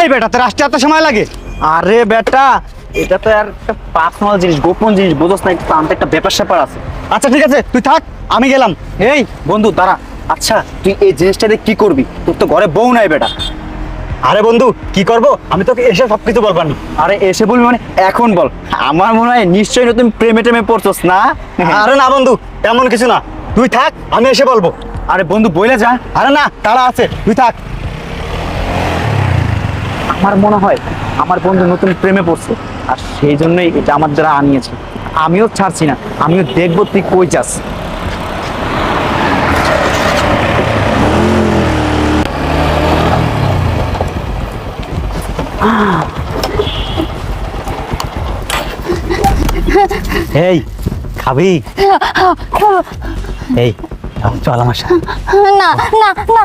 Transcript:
এই বেটা তোর আসতে এত সময় লাগে? আরে বেটা, এটা তো আর একটা পার্সোনাল জিনিস, গোপন জিনিস, বুঝছ না? একটু আনতে একটা ব্যাপার স্যাপার আছে। আচ্ছা ঠিক আছে, তুই থাক, আমি গেলাম। এই বন্ধু দাঁড়া, আচ্ছা তুই এই জিনিসটা দিয়ে কি করবি? তোর তো ঘরে বউ নাই বেটা। আরে বন্ধু, কি করব? আমি তোকে এসে সবকিছু বলবানি। আরে এসে বলবি মানে এখন বল। আমার মনে হয় নিশ্চয়ই নতুন প্রেমে টেমে পড়ছস না? আরে না বন্ধু, তেমন কিছু না, তুই থাক, আমি এসে বলবো। আরে বন্ধু বইলে যা। আরে না, তারা আছে, তুই থাক। আমার মনে হয় আমার বন্ধু নতুন প্রেমে পড়ছে, আর সেই জন্যই এটা আমার দ্বারা আনিয়েছে। আমিও ছাড়ছি না, আমিও দেখবো তুই কই যাস। এই খাবি? এই চল আমার সাথে। না না না